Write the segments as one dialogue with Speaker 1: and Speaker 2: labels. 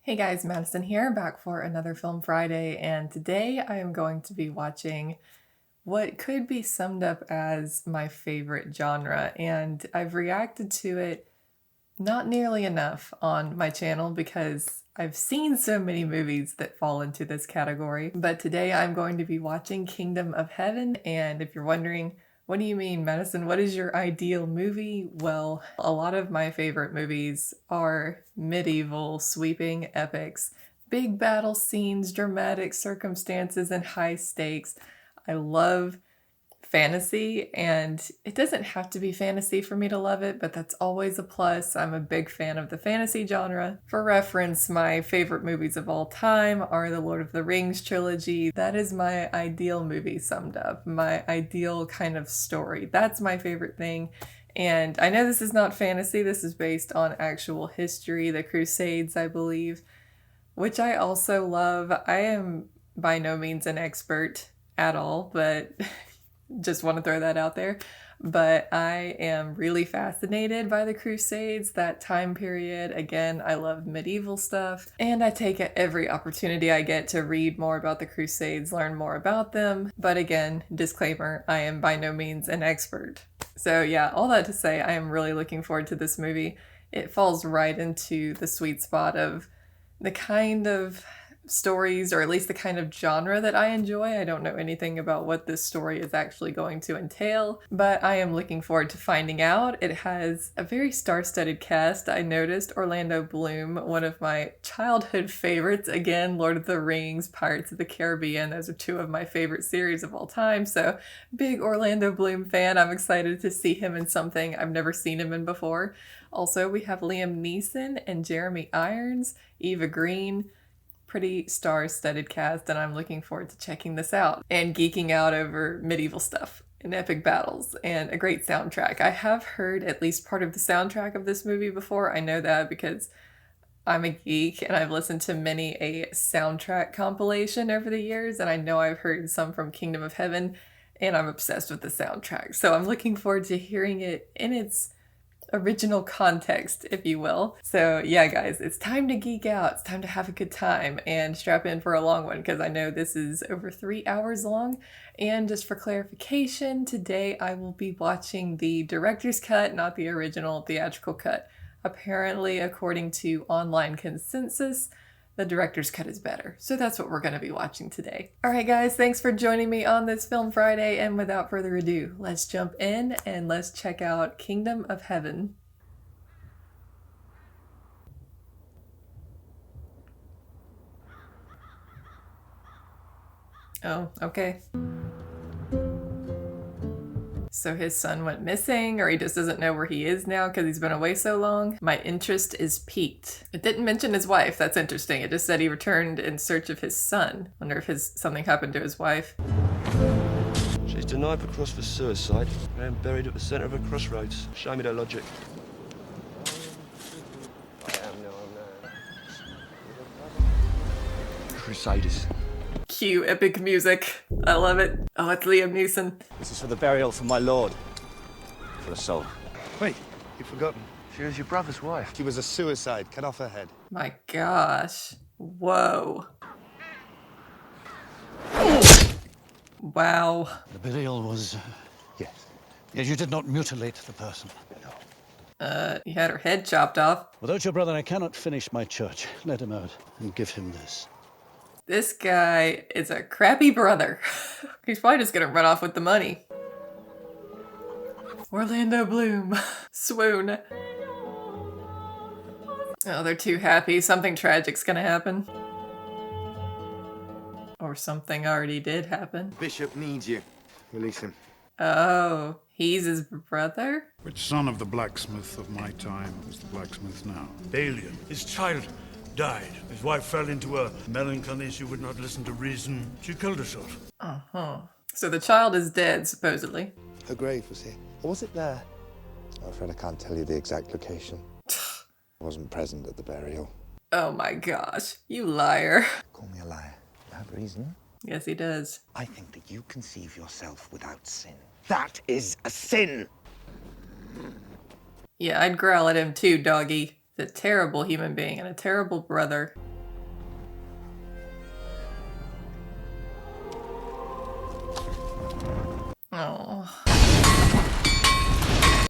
Speaker 1: Hey guys, Madison here, back for another Film Friday, and today I am going to be watching what could be summed up as my favorite genre, and I've reacted to it not nearly enough on my channel because I've seen so many movies that fall into this category. But today I'm going to be watching Kingdom of Heaven, and if you're wondering, what do you mean, Madison? What is your ideal movie? Well, a lot of my favorite movies are medieval, sweeping epics. Big battle scenes, dramatic circumstances, and high stakes. I love fantasy, and it doesn't have to be fantasy for me to love it, but that's always a plus. I'm a big fan of the fantasy genre. For reference, my favorite movies of all time are the Lord of the Rings trilogy. That is my ideal movie summed up, my ideal kind of story. That's my favorite thing. And I know this is not fantasy, this is based on actual history, the Crusades, I believe, which I also love. I am by no means an expert at all, but just want to throw that out there. But I am really fascinated by the Crusades, that time period. Again, I love medieval stuff, and I take every opportunity I get to read more about the Crusades, learn more about them. But again, disclaimer, I am by no means an expert. So yeah, all that to say, I am really looking forward to this movie. It falls right into the sweet spot of the kind of stories, or at least the kind of genre that I enjoy. I don't know anything about what this story is actually going to entail, but I am looking forward to finding out. It has a very star-studded cast. I noticed Orlando Bloom, one of my childhood favorites. Again, Lord of the Rings, Pirates of the Caribbean. Those are two of my favorite series of all time, so big Orlando Bloom fan. I'm excited to see him in something I've never seen him in before. Also, we have Liam Neeson and Jeremy Irons, Eva Green. Pretty star-studded cast, and I'm looking forward to checking this out and geeking out over medieval stuff and epic battles and a great soundtrack. I have heard at least part of the soundtrack of this movie before. I know that because I'm a geek and I've listened to many a soundtrack compilation over the years, and I know I've heard some from Kingdom of Heaven, and I'm obsessed with the soundtrack. So I'm looking forward to hearing it in its original context, if you will. So yeah, guys, it's time to geek out. It's time to have a good time and strap in for a long one, because I know this is over 3 hours long. And just for clarification, today I will be watching the director's cut, not the original theatrical cut. Apparently, according to online consensus, the director's cut is better. So that's what we're going to be watching today. All right, guys, thanks for joining me on this Film Friday. And without further ado, let's jump in and let's check out Kingdom of Heaven. Oh, okay. So his son went missing, or he just doesn't know where he is now because he's been away so long. My interest is piqued. It didn't mention his wife. That's interesting. It just said he returned in search of his son. Wonder if something happened to his wife.
Speaker 2: She's denied the cross for suicide and buried at the centre of a crossroads. Show me their logic. Crusaders.
Speaker 1: Cue epic music. I love it. Oh, it's Liam Neeson.
Speaker 3: This is for the burial for my lord. For a soul.
Speaker 4: Wait, you've forgotten.
Speaker 2: She was your brother's wife.
Speaker 4: She was a suicide. Cut off her head.
Speaker 1: My gosh. Whoa. Wow.
Speaker 5: The burial was...
Speaker 4: Yes.
Speaker 5: Yes, you did not mutilate the person.
Speaker 1: You had her head chopped off.
Speaker 5: Without your brother, I cannot finish my church. Let him out and give him this.
Speaker 1: This guy is a crappy brother. He's probably just gonna run off with the money. Orlando Bloom. Swoon. Oh, they're too happy. Something tragic's gonna happen. Or something already did happen.
Speaker 4: Bishop needs you. Release him.
Speaker 1: Oh, he's his brother?
Speaker 6: Which son of the blacksmith of my time is the blacksmith now?
Speaker 7: Alien. His child died. His wife fell into a melancholy. She would not listen to reason. She killed herself.
Speaker 1: Uh-huh. So the child is dead, supposedly.
Speaker 4: Her grave was here. Or was it there? I'm afraid I can't tell you the exact location. I wasn't present at the burial.
Speaker 1: Oh my gosh, you liar.
Speaker 4: Call me a liar. You have reason.
Speaker 1: Yes, he does.
Speaker 4: I think that you conceive yourself without sin. That is a sin!
Speaker 1: Yeah, I'd growl at him too, doggy. He's a terrible human being and a terrible brother. Oh.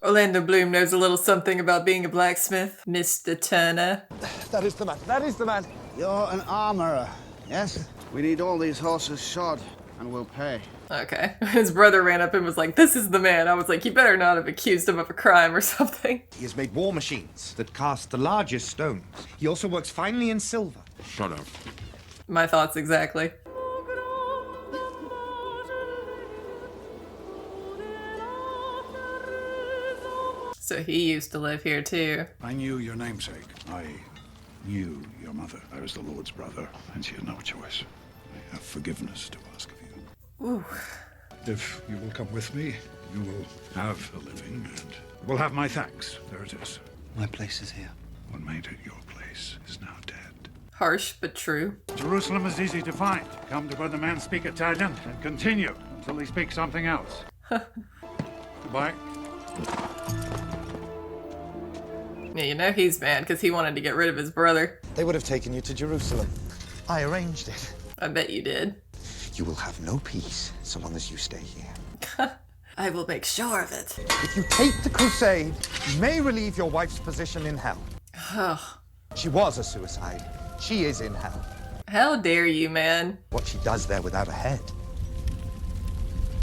Speaker 1: Orlando Bloom knows a little something about being a blacksmith, Mr. Turner.
Speaker 4: That is the man. That is the man.
Speaker 8: You're an armorer, yes? We need all these horses shod, and we'll pay.
Speaker 1: Okay. His brother ran up and was like, this is the man. I was like, you better not have accused him of a crime or something.
Speaker 9: He has made war machines that cast the largest stones. He also works finely in silver.
Speaker 6: Shut up.
Speaker 1: My thoughts exactly. So he used to live here too.
Speaker 6: I knew your namesake. I knew your mother. I was the Lord's brother, and she had no choice. I have forgiveness to ask of you.
Speaker 1: Ooh.
Speaker 6: If you will come with me, you will have a living, and will have my thanks. There it is.
Speaker 3: My place is here.
Speaker 6: What made it your place is now dead.
Speaker 1: Harsh, but true.
Speaker 7: Jerusalem is easy to find. Come to where the man speak Italian and continue until he speaks something else. Goodbye.
Speaker 1: Yeah, you know he's mad because he wanted to get rid of his brother.
Speaker 4: They would have taken you to Jerusalem. I arranged it.
Speaker 1: I bet you did.
Speaker 4: You will have no peace so long as you stay here.
Speaker 1: I will make sure of it.
Speaker 9: If you take the crusade, you may relieve your wife's position in hell. She was a suicide. She is in hell.
Speaker 1: How dare you, man?
Speaker 9: What she does there without a head.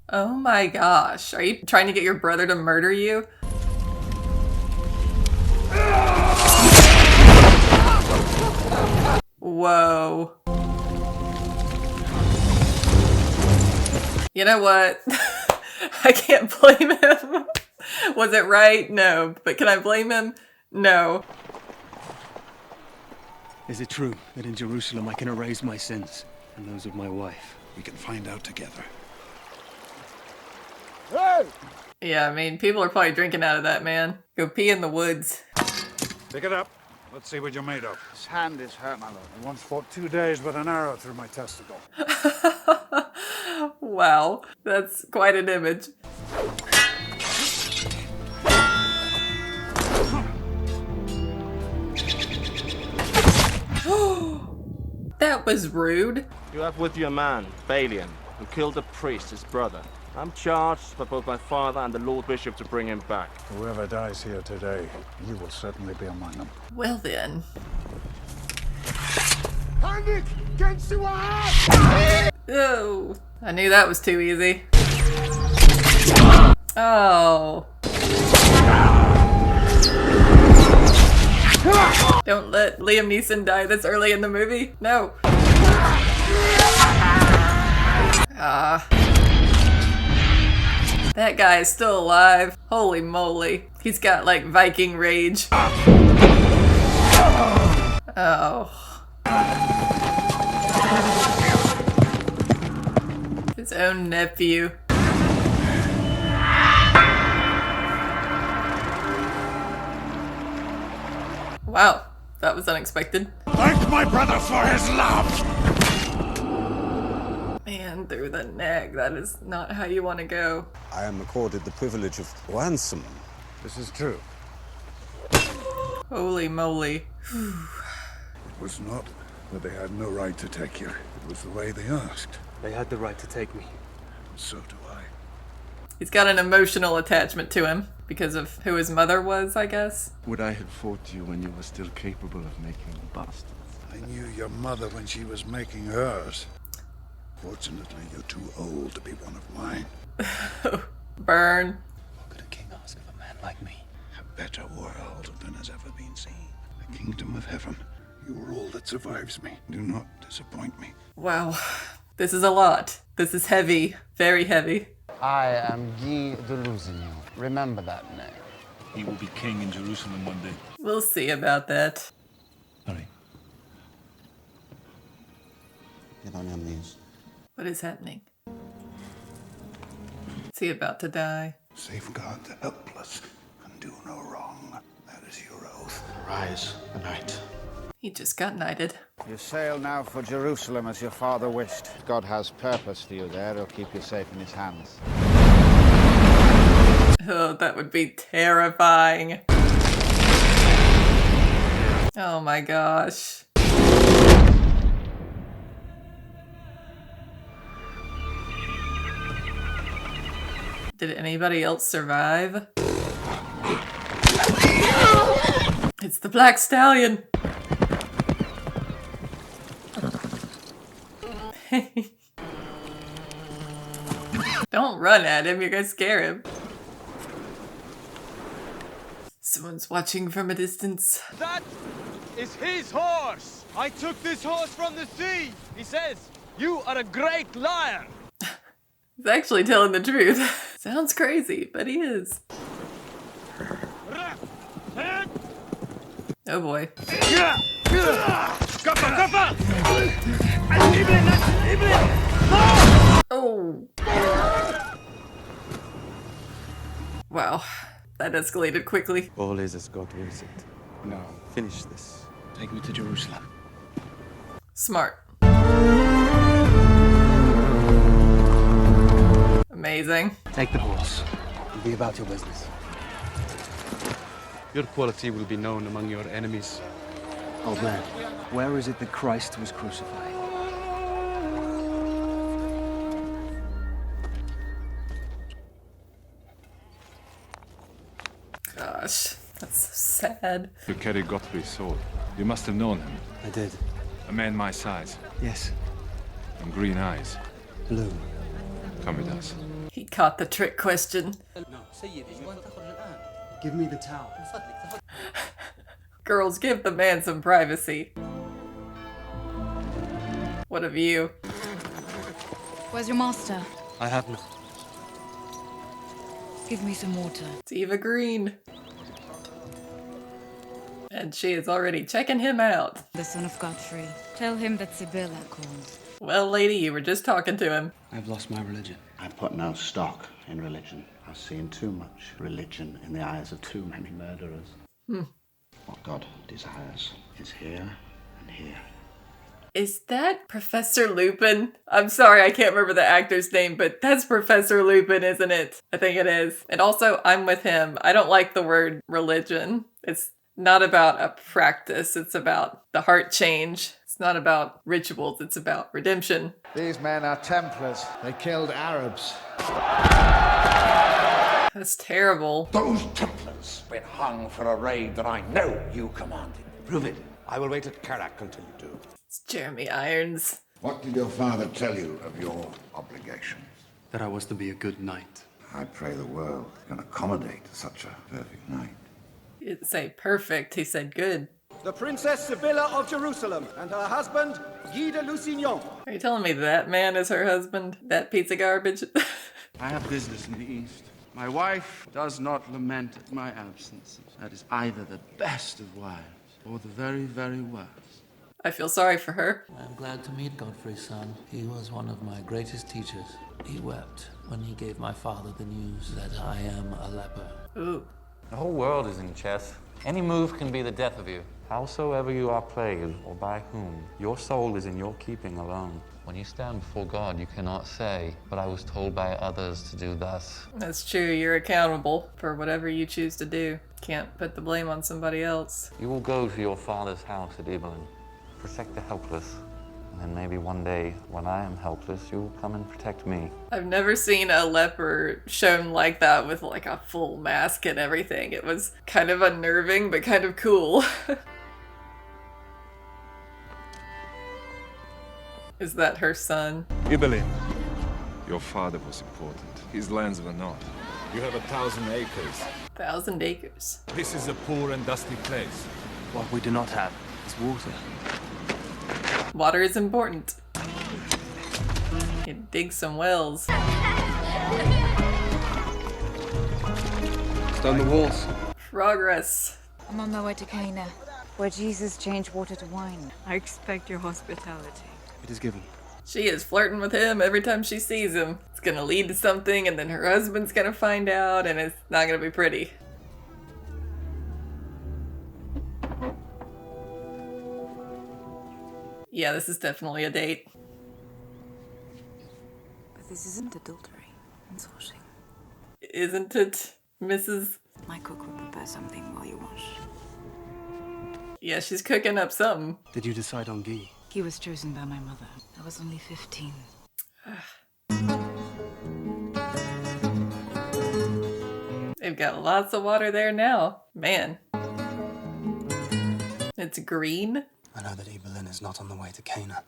Speaker 1: Oh my gosh. Are you trying to get your brother to murder you? Whoa. You know what? I can't blame him. Was it right? No. But can I blame him? No.
Speaker 10: Is it true that in Jerusalem I can erase my sins and those of my wife?
Speaker 6: We can find out together.
Speaker 9: Hey!
Speaker 1: Yeah, I mean, people are probably drinking out of that, man. Go pee in the woods.
Speaker 6: Pick it up. Let's see what you're made of.
Speaker 8: His hand is hurt, my lord.
Speaker 6: I once fought 2 days with an arrow through my testicle.
Speaker 1: Wow, that's quite an image. That was rude.
Speaker 3: You have with you a man, Pulliam, who killed a priest, his brother. I'm charged by both my father and the Lord Bishop to bring him back.
Speaker 6: Whoever dies here today, you will certainly be among them.
Speaker 1: Well then.
Speaker 9: Panic! Against you are!
Speaker 1: Oh, I knew that was too easy. Oh. Don't let Liam Neeson die this early in the movie. No. Ah. That guy is still alive. Holy moly. He's got like Viking rage. Oh. His own nephew. Wow, that was unexpected.
Speaker 7: Thank my brother for his love!
Speaker 1: Man, through the neck. That is not how you want to go.
Speaker 11: I am accorded the privilege of ransom.
Speaker 6: This is true.
Speaker 1: Holy moly.
Speaker 6: It was not that they had no right to take you. It was the way they asked.
Speaker 10: They had the right to take me.
Speaker 6: So do I.
Speaker 1: He's got an emotional attachment to him because of who his mother was, I guess.
Speaker 2: Would I have fought you when you were still capable of making bastards?
Speaker 6: I knew your mother when she was making hers. Fortunately, you're too old to be one of mine.
Speaker 1: Burn.
Speaker 10: What could a king ask of a man like me?
Speaker 6: A better world than has ever been seen. The kingdom of heaven. You are all that survives me. Do not disappoint me.
Speaker 1: Wow. This is a lot. This is heavy. Very heavy.
Speaker 8: I am Guy de Lusignan. Remember that name.
Speaker 10: He will be king in Jerusalem one day.
Speaker 1: We'll see about that.
Speaker 10: Sorry.
Speaker 11: Get on your knees.
Speaker 1: What is happening? Is he about to die?
Speaker 6: Safeguard the helpless and do no wrong. That is your oath.
Speaker 4: Rise, the night.
Speaker 1: He just got knighted.
Speaker 8: You sail now for Jerusalem as your father wished. God has purpose for you there. He'll keep you safe in his hands.
Speaker 1: Oh, that would be terrifying. Oh my gosh. Did anybody else survive? It's the Black Stallion! Don't run at him, you're gonna scare him. Someone's watching from a distance.
Speaker 12: That is his horse! I took this horse from the sea! He says, you are a great liar!
Speaker 1: He's actually telling the truth. Sounds crazy, but he is. Oh boy. Oh. Wow, that escalated quickly.
Speaker 11: All is as God wills it. Now, finish this.
Speaker 10: Take me to Jerusalem.
Speaker 1: Smart. Amazing.
Speaker 10: Take the horse and be about your business.
Speaker 11: Your quality will be known among your enemies.
Speaker 10: Old man, where is it that Christ was crucified?
Speaker 1: Gosh, that's so sad.
Speaker 13: You carry Gottfried's sword. You must have known him.
Speaker 10: I did.
Speaker 13: A man my size.
Speaker 10: Yes.
Speaker 13: And green eyes.
Speaker 10: Blue.
Speaker 13: Come with us.
Speaker 1: He caught the trick question.
Speaker 10: Give me the towel.
Speaker 1: Girls, give the man some privacy. What of you?
Speaker 14: Where's your master?
Speaker 10: I have none.
Speaker 14: Give me some water.
Speaker 1: It's Eva Green. And she is already checking him out.
Speaker 14: The son of Godfrey. Tell him that Sibylla called.
Speaker 1: Well, lady, you were just talking to him.
Speaker 10: I've lost my religion.
Speaker 8: I put no stock in religion. I've seen too much religion in the eyes of too many murderers. What God desires is here and here.
Speaker 1: Is that Professor Lupin? I'm sorry, I can't remember the actor's name, but that's Professor Lupin, isn't it? I think it is. And also, I'm with him. I don't like the word religion. It's not about a practice. It's about the heart change. It's not about rituals. It's about redemption.
Speaker 8: These men are Templars. They killed Arabs.
Speaker 1: That's terrible.
Speaker 15: Those Templars were hung for a raid that I know you commanded. Prove it. I will wait at Carrack until you do.
Speaker 1: It's Jeremy Irons.
Speaker 6: What did your father tell you of your obligations?
Speaker 10: That I was to be a good knight.
Speaker 6: I pray the world can accommodate such a perfect knight.
Speaker 1: He didn't say perfect, he said good.
Speaker 16: The Princess Sibylla of Jerusalem and her husband, Guy de Lusignan.
Speaker 1: Are you telling me that man is her husband? That piece of garbage?
Speaker 3: I have business in the East. My wife does not lament at my absence. That is either the best of wives or the very, very worst.
Speaker 1: I feel sorry for her.
Speaker 17: I'm glad to meet Godfrey's son. He was one of my greatest teachers. He wept when he gave my father the news that I am a leper.
Speaker 1: Ooh.
Speaker 18: The whole world is in chess. Any move can be the death of you. Howsoever you are played, or by whom, your soul is in your keeping alone. When you stand before God, you cannot say, but I was told by others to do thus.
Speaker 1: That's true, you're accountable for whatever you choose to do. Can't put the blame on somebody else.
Speaker 18: You will go to your father's house at Ibelin. Protect the helpless. And then maybe one day, when I am helpless, you will come and protect me.
Speaker 1: I've never seen a leper shown like that with like a full mask and everything. It was kind of unnerving, but kind of cool. Is that her son?
Speaker 13: Ibelin. Your father was important. His lands were not.
Speaker 6: You have 1,000 acres.
Speaker 1: 1,000 acres.
Speaker 13: This is a poor and dusty place.
Speaker 10: What we do not have is water.
Speaker 1: Water is important. You dig some wells.
Speaker 10: Stone the walls.
Speaker 1: Progress.
Speaker 14: I'm on my way to Cana, where Jesus changed water to wine. I expect your hospitality.
Speaker 10: It is given.
Speaker 1: She is flirting with him every time she sees him. It's gonna lead to something, and then her husband's gonna find out, and it's not gonna be pretty. Yeah, this is definitely a date.
Speaker 14: But this isn't adultery. It's washing.
Speaker 1: Isn't it, Mrs.?
Speaker 14: My cook will prepare something while you wash.
Speaker 1: Yeah, she's cooking up something.
Speaker 10: Did you decide on Guy?
Speaker 14: He was chosen by my mother. I was only 15.
Speaker 1: They've got lots of water there now. Man. It's green.
Speaker 10: I know that Evelyn is not on the way to Cana.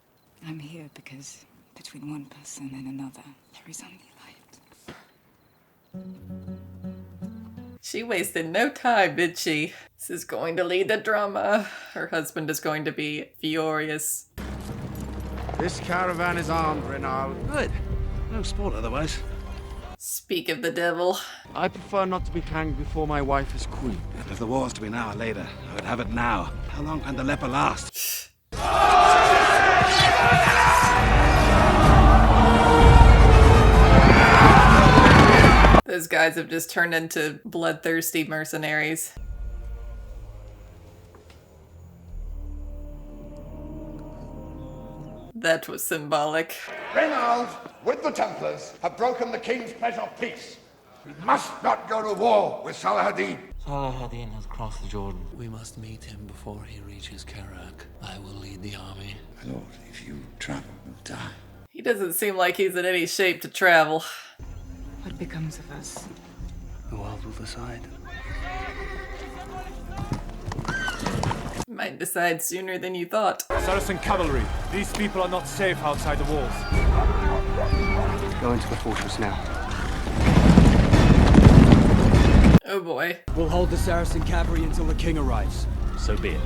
Speaker 14: I'm here because between one person and another, there is only light.
Speaker 1: She wasted no time, did she? This is going to lead the drama. Her husband is going to be furious.
Speaker 3: This caravan is armed, Reynald.
Speaker 5: Good. No sport otherwise.
Speaker 1: Speak of the devil.
Speaker 3: I prefer not to be hanged before my wife is queen.
Speaker 6: And if the war's to be now or later, I would have it now. How long can the leper last?
Speaker 1: Those guys have just turned into bloodthirsty mercenaries. That was symbolic.
Speaker 15: Reynald, with the Templars, have broken the king's pledge of peace. We must not go to war with Saladin.
Speaker 17: Saladin has crossed the Jordan. We must meet him before he reaches Kerak. I will lead the army.
Speaker 6: My lord, if you travel, you'll die.
Speaker 1: He doesn't seem like he's in any shape to travel.
Speaker 14: What becomes of us?
Speaker 10: The world will decide.
Speaker 1: Might decide sooner than you thought.
Speaker 12: Saracen cavalry, these people are not safe outside the walls.
Speaker 10: Go into the fortress now.
Speaker 1: Oh boy.
Speaker 10: We'll hold the Saracen cavalry until the king arrives. So be it.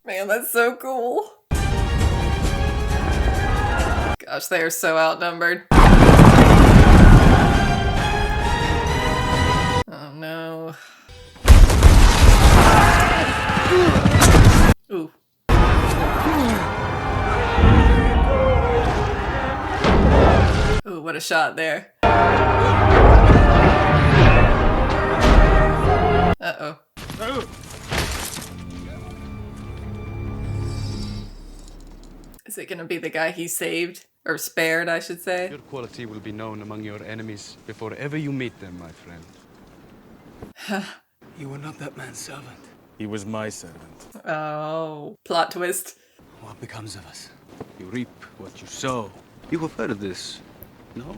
Speaker 1: Man, that's so cool. Gosh, they are so outnumbered. Oh no. Ooh. Ooh, what a shot there. Uh-oh. Is it gonna be the guy he saved? Or spared, I should say.
Speaker 13: Your quality will be known among your enemies before ever you meet them, my friend.
Speaker 10: You were not that man's servant.
Speaker 11: He was my servant.
Speaker 1: Oh, plot twist.
Speaker 10: What becomes of us?
Speaker 13: You reap what you sow. You have heard of this, no?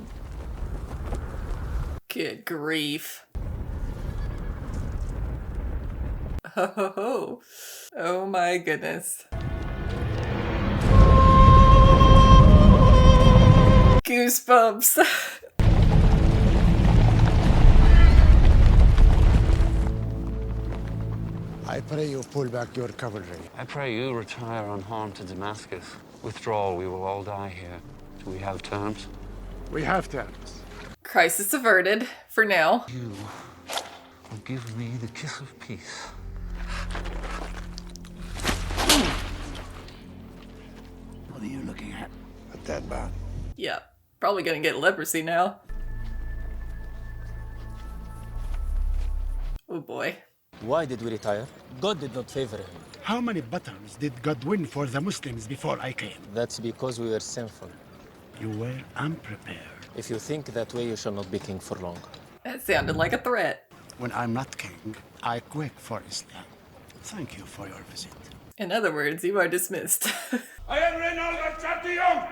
Speaker 1: Good grief. Oh, oh my goodness. Goosebumps.
Speaker 19: I pray you pull back your cavalry.
Speaker 18: I pray you retire unharmed to Damascus. Withdraw, we will all die here. Do we have terms?
Speaker 6: We have terms.
Speaker 1: Crisis averted, for now.
Speaker 18: You will give me the kiss of peace.
Speaker 6: What are you looking at? A dead man.
Speaker 1: Yeah, probably gonna get leprosy now. Oh boy.
Speaker 10: Why did we retire? God did not favor him.
Speaker 6: How many battles did God win for the Muslims before I came?
Speaker 10: That's because we were sinful.
Speaker 6: You were unprepared.
Speaker 10: If you think that way, you shall not be king for long.
Speaker 1: That sounded like a threat.
Speaker 6: When I'm not king, I quake for Islam. Thank you for your visit.
Speaker 1: In other words, you are dismissed.
Speaker 12: I am Reynald of Chatillon!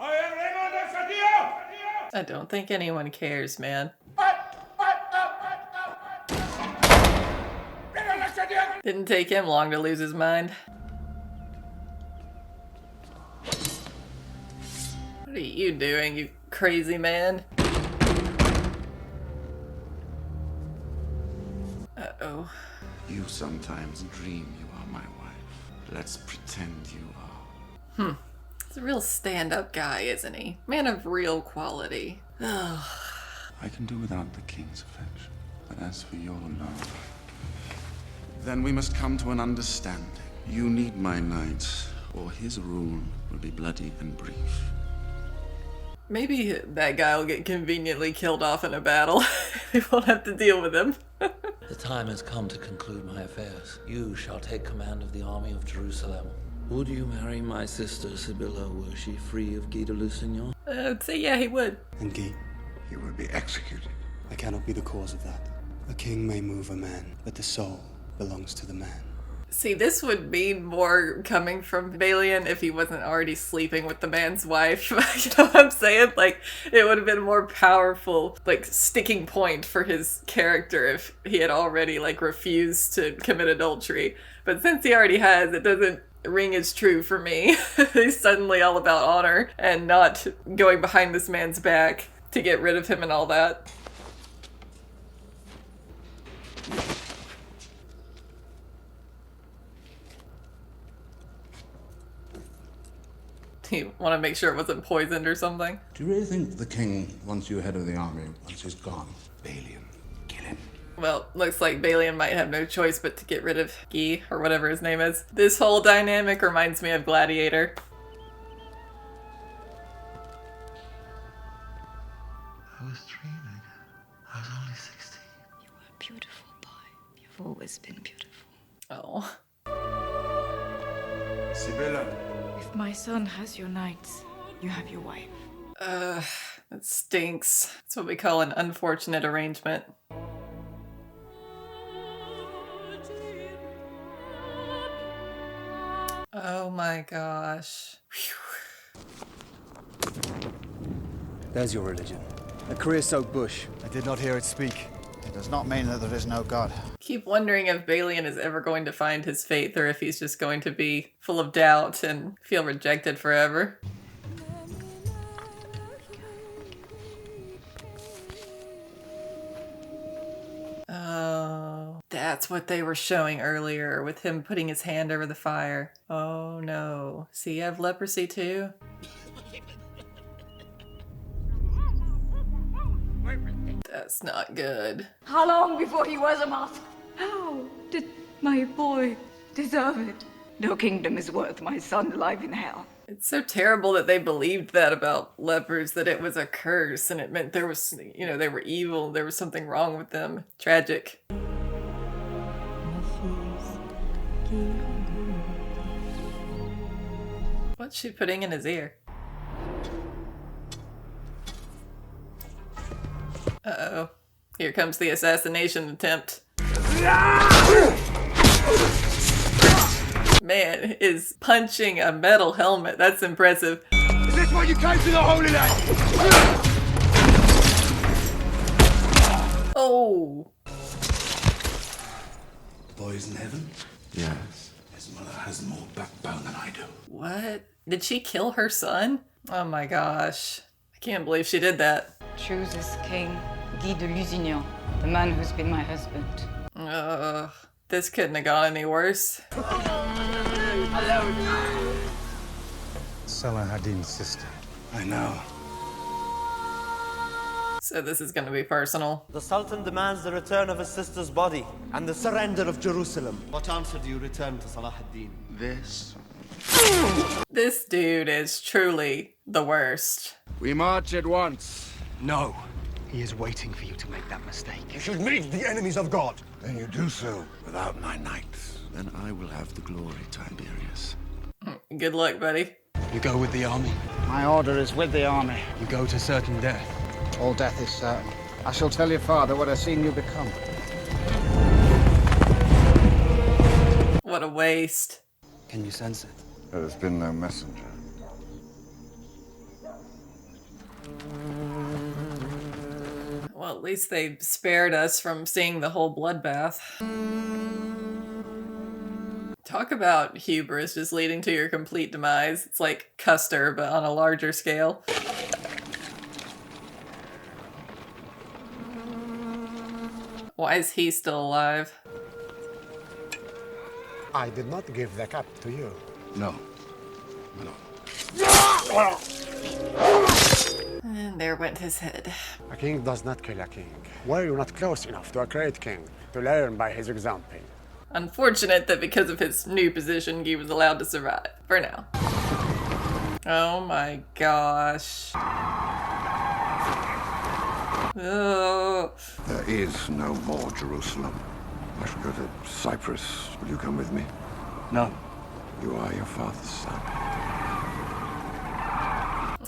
Speaker 12: I am Reynald of Chatillon!
Speaker 1: I don't think anyone cares, man. Didn't take him long to lose his mind. What are you doing, you crazy man? Uh-oh.
Speaker 3: You sometimes dream you are my wife. Let's pretend you are.
Speaker 1: He's a real stand-up guy, isn't he? Man of real quality.
Speaker 3: I can do without the king's affection. But as for your love, then we must come to an understanding. You need my knights, or his rule will be bloody and brief.
Speaker 1: Maybe that guy will get conveniently killed off in a battle. We won't have to deal with him.
Speaker 17: The time has come to conclude my affairs. You shall take command of the army of Jerusalem. Would you marry my sister Sibylla were she free of Guy de Lusignan?
Speaker 1: I'd say yeah, he would.
Speaker 10: And Guy?
Speaker 6: He will be executed.
Speaker 10: I cannot be the cause of that. A king may move a man, but the soul belongs to the man.
Speaker 1: See, this would mean more coming from Balian if he wasn't already sleeping with the man's wife. You know what I'm saying? Like, it would have been a more powerful, like, sticking point for his character if he had already, like, refused to commit adultery. But since he already has, it doesn't ring as true for me. He's suddenly all about honor and not going behind this man's back to get rid of him and all that. You want to make sure it wasn't poisoned or something?
Speaker 8: Do you really think the king wants you head of the army once he's gone? Balian, kill him.
Speaker 1: Well, looks like Balian might have no choice but to get rid of Guy, or whatever his name is. This whole dynamic reminds me of Gladiator.
Speaker 17: I was dreaming. I was only 16.
Speaker 14: You were a beautiful boy. You've always been beautiful.
Speaker 1: Oh.
Speaker 3: Sibylla.
Speaker 14: If my son has your knights, you have your wife.
Speaker 1: That stinks. That's what we call an unfortunate arrangement. Oh my gosh.
Speaker 11: There's your religion. A creosote bush.
Speaker 19: I did not hear it speak. It does not mean that there is no God.
Speaker 1: Keep wondering if Balian is ever going to find his faith or if he's just going to be full of doubt and feel rejected forever. Oh, that's what they were showing earlier with him putting his hand over the fire. Oh no. See, you have leprosy too? That's not good.
Speaker 14: How long before he was a master? How did my boy deserve it? No kingdom is worth my son alive in hell.
Speaker 1: It's so terrible that they believed that about lepers, that it was a curse and it meant there was, you know, they were evil, there was something wrong with them. Tragic. What's she putting in his ear? Uh-oh. Here comes the assassination attempt. Man is punching a metal helmet. That's impressive.
Speaker 12: Is this why you came to the Holy Land?
Speaker 1: Oh.
Speaker 8: Boys in heaven?
Speaker 3: Yes.
Speaker 8: His mother has more backbone than I do.
Speaker 1: What? Did she kill her son? Oh my gosh. I can't believe she did that.
Speaker 14: Choose as king Guy de Lusignan, the man who's been my husband.
Speaker 1: This couldn't have gone any worse.
Speaker 19: Salahadin's sister.
Speaker 8: I know.
Speaker 1: So this is gonna be personal.
Speaker 12: The Sultan demands the return of his sister's body and the surrender of Jerusalem. What answer do you return to Salah ad-Din?
Speaker 3: This.
Speaker 1: This dude is truly the worst.
Speaker 6: We march at once.
Speaker 10: No. He is waiting for you to make that mistake.
Speaker 15: You should meet the enemies of God.
Speaker 3: Then you do so without my knights. Then I will have the glory, Tiberius.
Speaker 1: Good luck, buddy.
Speaker 10: You go with the army.
Speaker 19: My order is with the army.
Speaker 10: You go to certain death.
Speaker 19: All death is certain. I shall tell your father what I've seen you become.
Speaker 1: What a waste.
Speaker 10: Can you sense it?
Speaker 3: There has been no messenger.
Speaker 1: Well, at least they spared us from seeing the whole bloodbath. Talk about hubris just leading to your complete demise. It's like Custer, but on a larger scale. Why is he still alive?
Speaker 19: I did not give the cup to you.
Speaker 3: No.
Speaker 1: And there went his head.
Speaker 19: A king does not kill a king. Were you not close enough to a great king to learn by his example?
Speaker 1: Unfortunate that because of his new position, he was allowed to survive. For now. Oh my gosh. Oh.
Speaker 3: There is no more Jerusalem. I shall go to Cyprus. Will you come with me?
Speaker 10: No.
Speaker 3: You are your father's son.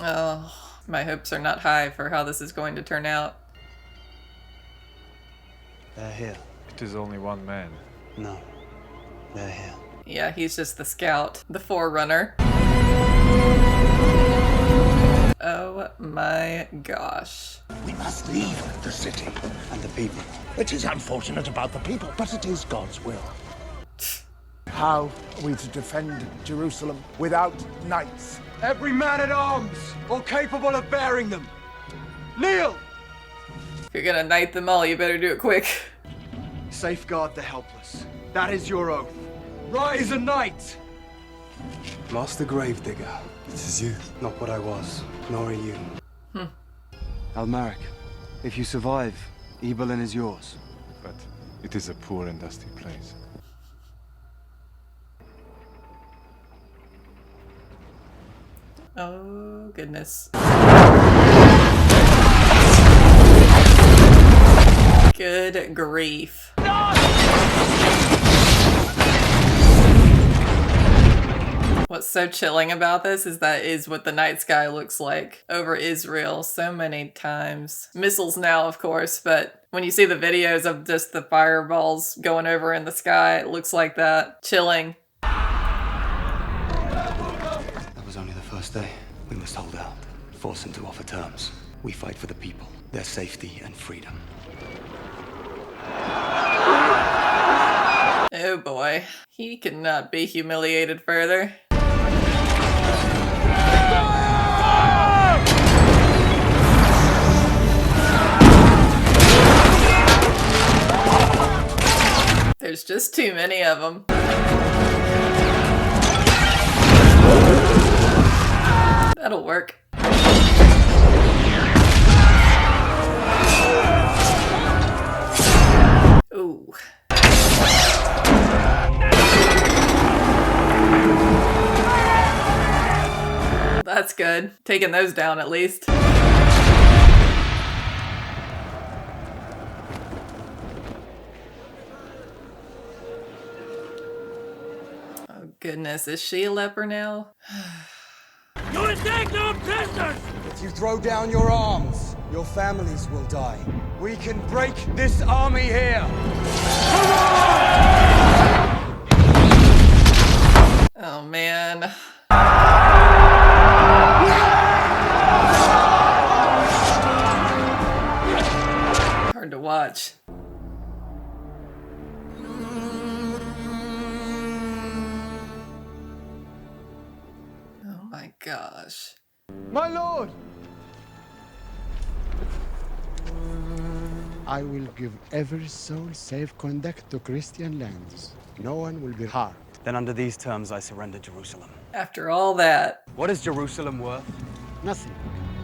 Speaker 1: Oh, my hopes are not high for how this is going to turn out.
Speaker 10: They're here.
Speaker 13: It is only one man.
Speaker 10: No. They're here.
Speaker 1: Yeah, he's just the scout, the forerunner. Oh my gosh.
Speaker 15: We must leave the city.
Speaker 10: And the people.
Speaker 15: It is unfortunate about the people, but it is God's will.
Speaker 9: How are we to defend Jerusalem without knights?
Speaker 16: Every man at arms, or capable of bearing them. Kneel!
Speaker 1: If you're gonna knight them all, you better do it quick.
Speaker 16: Safeguard the helpless. That is your oath. Rise a knight!
Speaker 10: Master Gravedigger. It is you. Not what I was, nor are you. Almaric, if you survive, Ibelin is yours.
Speaker 13: But it is a poor and dusty place.
Speaker 1: Oh, goodness. Good grief. What's so chilling about this is that is what the night sky looks like over Israel so many times. Missiles now, of course, but when you see the videos of just the fireballs going over in the sky, it looks like that. Chilling.
Speaker 10: That was only the first day. We must hold out. Force him to offer terms. We fight for the people, their safety and freedom.
Speaker 1: Oh boy. He cannot be humiliated further. There's just too many of them. That'll work. Ooh. That's good. Taking those down at least. Oh goodness, is she a leper now?
Speaker 16: You will take no prisoners!
Speaker 20: If you throw down your arms, your families will die.
Speaker 16: We can break this army here!
Speaker 1: Oh man. Hard to watch. Oh my gosh.
Speaker 16: My lord!
Speaker 19: I will give every soul safe conduct to Christian lands. No one will be harmed.
Speaker 10: Then under these terms, I surrender Jerusalem.
Speaker 1: After all that.
Speaker 10: What is Jerusalem worth?
Speaker 19: Nothing.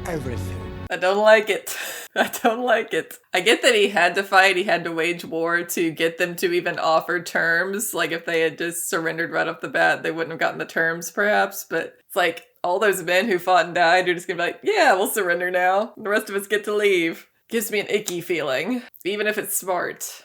Speaker 20: Everything.
Speaker 1: I don't like it. I don't like it. I get that he had to fight, he had to wage war to get them to even offer terms. Like if they had just surrendered right off the bat, they wouldn't have gotten the terms perhaps. But it's like all those men who fought and died are just gonna be like, yeah, we'll surrender now. The rest of us get to leave. Gives me an icky feeling, even if it's smart.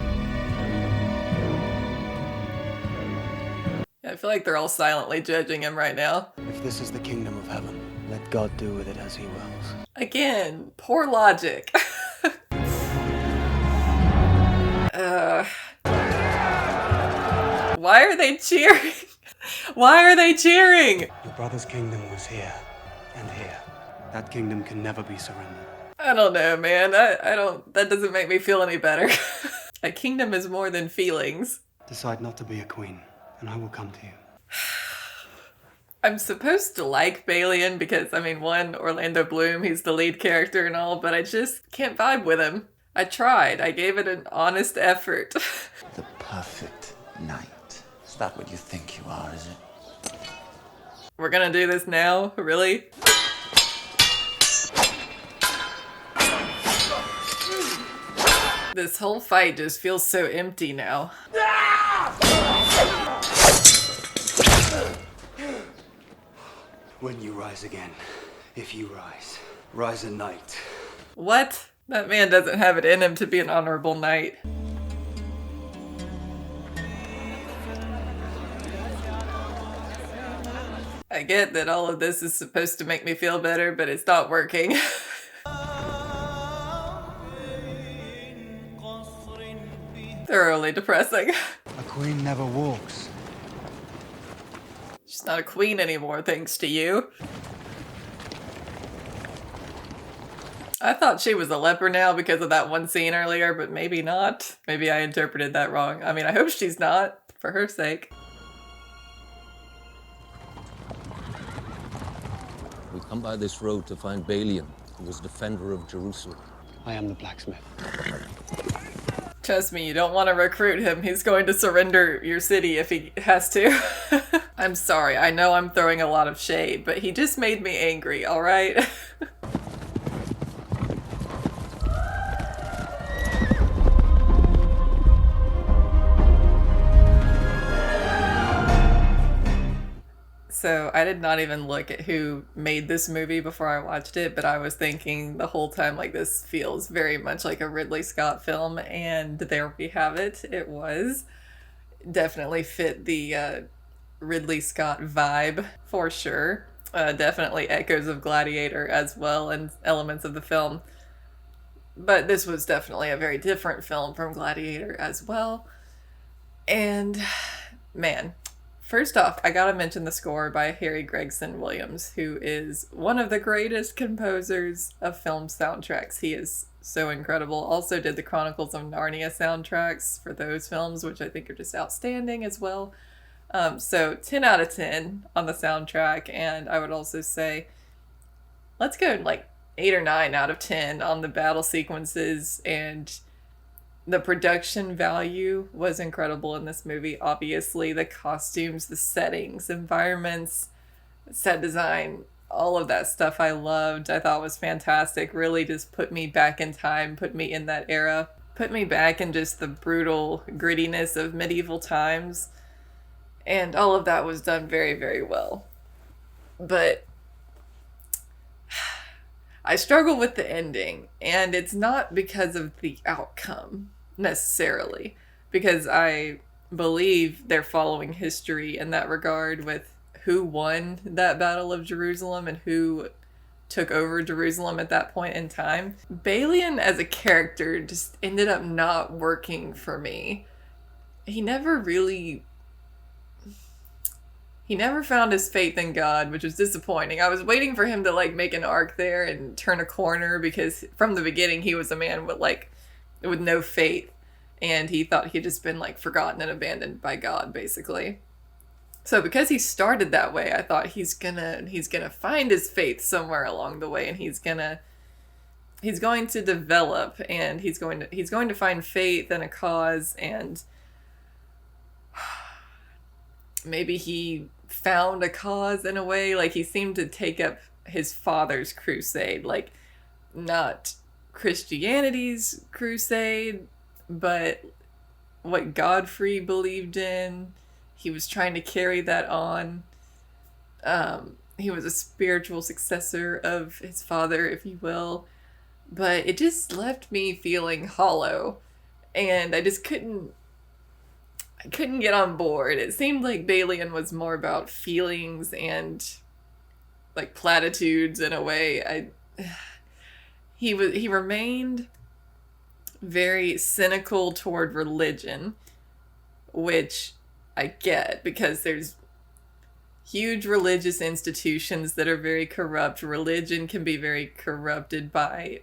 Speaker 1: I feel like they're all silently judging him right now.
Speaker 10: If this is the kingdom of heaven, let God do with it as he wills.
Speaker 1: Again, poor logic. Why are they cheering? Why are they cheering?
Speaker 10: Your brother's kingdom was here and here. That kingdom can never be surrendered.
Speaker 1: I don't know, man. I don't, that doesn't make me feel any better. A kingdom is more than feelings.
Speaker 10: Decide not to be a queen, and I will come to you.
Speaker 1: I'm supposed to like Balian because, I mean, one, Orlando Bloom, he's the lead character and all, but I just can't vibe with him. I tried. I gave it an honest effort.
Speaker 17: The perfect knight. Is that what you think you are, is it?
Speaker 1: We're gonna do this now? Really? This whole fight just feels so empty now.
Speaker 10: When you rise again, if you rise, rise a knight.
Speaker 1: What? That man doesn't have it in him to be an honorable knight. I get that all of this is supposed to make me feel better, but it's not working. Thoroughly depressing.
Speaker 10: A queen never walks.
Speaker 1: She's not a queen anymore, thanks to you. I thought she was a leper now because of that one scene earlier, but maybe not. Maybe I interpreted that wrong. I mean, I hope she's not, for her sake.
Speaker 17: We come by this road to find Balian, who was defender of Jerusalem.
Speaker 11: I am the blacksmith.
Speaker 1: Trust me, you don't want to recruit him. He's going to surrender your city if he has to. I'm sorry, I know I'm throwing a lot of shade, but he just made me angry, alright? So I did not even look at who made this movie before I watched it, but I was thinking the whole time, like, this feels very much like a Ridley Scott film, and there we have it. It was. Definitely fit the Ridley Scott vibe, for sure. Definitely echoes of Gladiator as well, and elements of the film. But this was definitely a very different film from Gladiator as well. And, man... First off, I gotta mention the score by Harry Gregson Williams, who is one of the greatest composers of film soundtracks. He is so incredible. Also did the Chronicles of Narnia soundtracks for those films, which I think are just outstanding as well. So 10 out of 10 on the soundtrack, and I would also say, let's go like 8 or 9 out of 10 on the battle sequences, and the production value was incredible in this movie. Obviously, the costumes, the settings, environments, set design, all of that stuff I loved. I thought was fantastic. Really just put me back in time, put me in that era, put me back in just the brutal grittiness of medieval times. And all of that was done very, very well. But I struggle with the ending, and it's not because of the outcome necessarily, because I believe they're following history in that regard with who won that Battle of Jerusalem and who took over Jerusalem at that point in time. Balian as a character just ended up not working for me. He never found his faith in God, which was disappointing. I was waiting for him to like make an arc there and turn a corner, because from the beginning he was a man with no faith, and he thought he'd just been like forgotten and abandoned by God, basically. So because he started that way, I thought he's gonna find his faith somewhere along the way, and he's going to develop, and he's going to find faith in a cause, and maybe he found a cause in a way. Like, he seemed to take up his father's crusade, like not Christianity's crusade, but what Godfrey believed in. He was trying to carry that on. He was a spiritual successor of his father, if you will, but it just left me feeling hollow, and I just couldn't get on board. It seemed like Balian was more about feelings and like platitudes in a way. He remained very cynical toward religion, which I get, because there's huge religious institutions that are very corrupt. Religion can be very corrupted by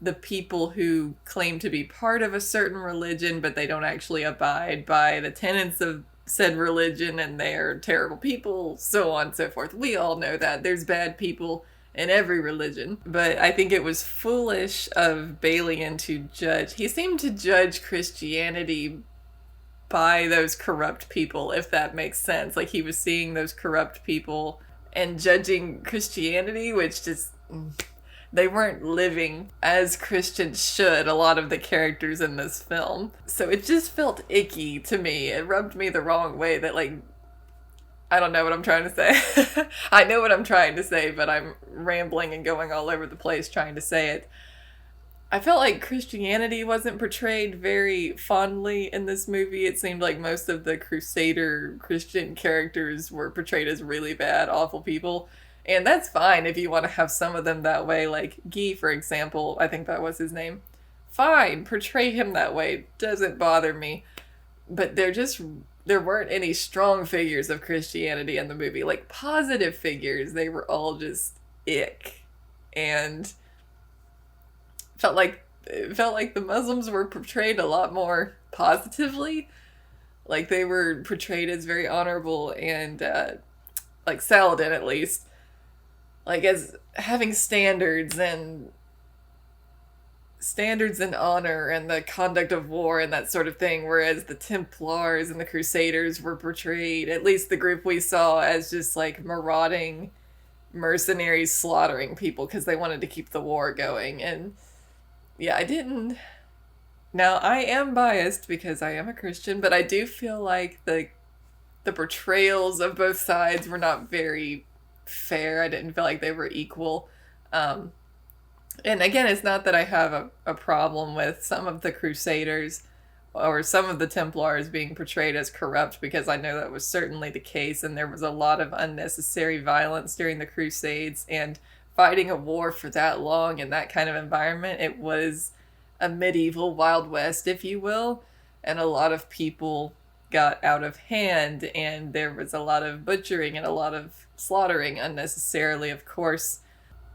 Speaker 1: the people who claim to be part of a certain religion, but they don't actually abide by the tenets of said religion, and they're terrible people, so on and so forth. We all know that. There's bad people in every religion. But I think it was foolish of Balian to judge. He seemed to judge Christianity by those corrupt people, if that makes sense. Like, he was seeing those corrupt people and judging Christianity, which just... they weren't living as Christians should, a lot of the characters in this film. So it just felt icky to me. It rubbed me the wrong way that, like, I don't know what I'm trying to say. I know what I'm trying to say, but I'm rambling and going all over the place trying to say it. I felt like Christianity wasn't portrayed very fondly in this movie. It seemed like most of the Crusader Christian characters were portrayed as really bad, awful people. And that's fine if you want to have some of them that way, like Guy, for example. I think that was his name. Fine, portray him that way. Doesn't bother me. But they're just there weren't any strong figures of Christianity in the movie, like positive figures. They were all just ick. And it felt like the Muslims were portrayed a lot more positively. Like they were portrayed as very honorable and like Saladin at least, like as having standards and honor and the conduct of war and that sort of thing, whereas the Templars and the Crusaders were portrayed, at least the group we saw, as just like marauding mercenaries slaughtering people because they wanted to keep the war going. And yeah, now I am biased because I am a Christian, but I do feel like the portrayals of both sides were not very fair. I didn't feel like they were equal. And again, it's not that I have a problem with some of the Crusaders or some of the Templars being portrayed as corrupt, because I know that was certainly the case, and there was a lot of unnecessary violence during the Crusades, and fighting a war for that long in that kind of environment, it was a medieval Wild West, if you will, and a lot of people got out of hand, and there was a lot of butchering and a lot of slaughtering unnecessarily, of course.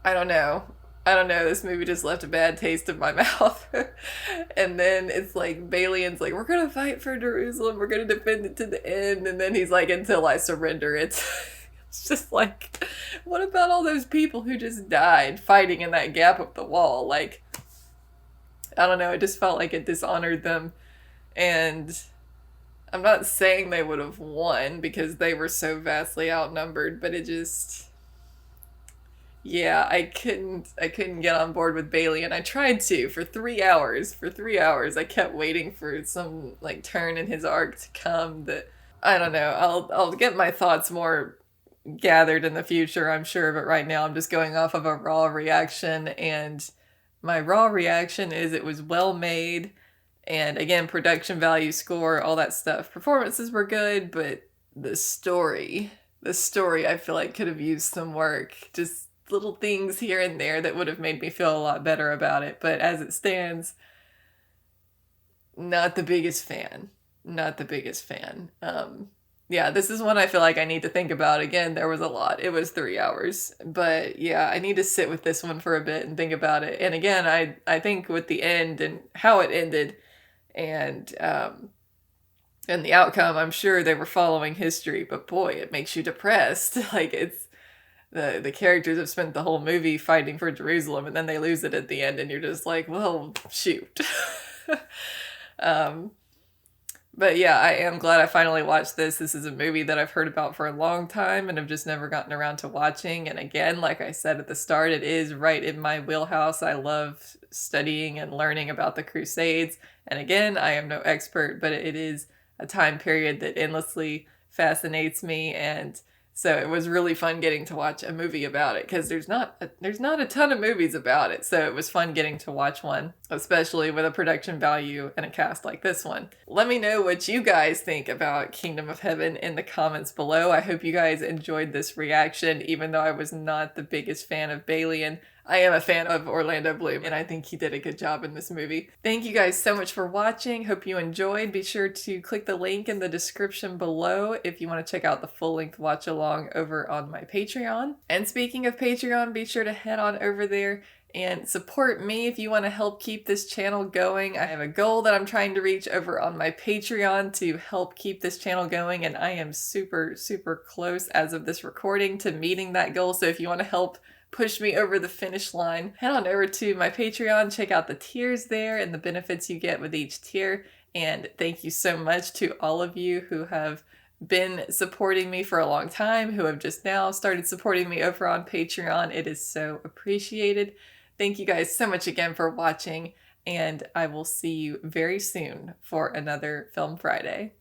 Speaker 1: I don't know, this movie just left a bad taste in my mouth. And then it's like, Balian's like, we're gonna fight for Jerusalem, we're gonna defend it to the end, and then he's like, until I surrender it. It's just like, what about all those people who just died fighting in that gap of the wall? Like, I don't know, it just felt like it dishonored them. And I'm not saying they would have won because they were so vastly outnumbered, but it just, yeah, I couldn't get on board with Balian. I tried to for 3 hours. For 3 hours, I kept waiting for some like turn in his arc to come. That, I don't know. I'll get my thoughts more gathered in the future, I'm sure, but right now I'm just going off of a raw reaction, and my raw reaction is it was well made, and again, production value, score, all that stuff. Performances were good, but the story I feel like could have used some work. Just little things here and there that would have made me feel a lot better about it. But as it stands, not the biggest fan. Yeah, this is one I feel like I need to think about. Again, there was a lot. It was 3 hours. But yeah, I need to sit with this one for a bit and think about it. And again, I think with the end and how it ended and the outcome, I'm sure they were following history, but boy, it makes you depressed. Like, it's the characters have spent the whole movie fighting for Jerusalem, and then they lose it at the end, and you're just like, well, shoot. But yeah, I am glad I finally watched this. This is a movie that I've heard about for a long time and have just never gotten around to watching. And again, like I said at the start, it is right in my wheelhouse. I love studying and learning about the Crusades. And again, I am no expert, but it is a time period that endlessly fascinates me. And so it was really fun getting to watch a movie about it, because there's not a ton of movies about it. So it was fun getting to watch one, especially with a production value and a cast like this one. Let me know what you guys think about Kingdom of Heaven in the comments below. I hope you guys enjoyed this reaction, even though I was not the biggest fan of Balian. I am a fan of Orlando Bloom, and I think he did a good job in this movie. Thank you guys so much for watching. Hope you enjoyed. Be sure to click the link in the description below if you want to check out the full-length watch-along over on my Patreon. And speaking of Patreon, be sure to head on over there and support me if you want to help keep this channel going. I have a goal that I'm trying to reach over on my Patreon to help keep this channel going, and I am super, super close as of this recording to meeting that goal. So if you want to help push me over the finish line, head on over to my Patreon, check out the tiers there and the benefits you get with each tier. And thank you so much to all of you who have been supporting me for a long time, who have just now started supporting me over on Patreon. It is so appreciated. Thank you guys so much again for watching, and I will see you very soon for another Film Friday.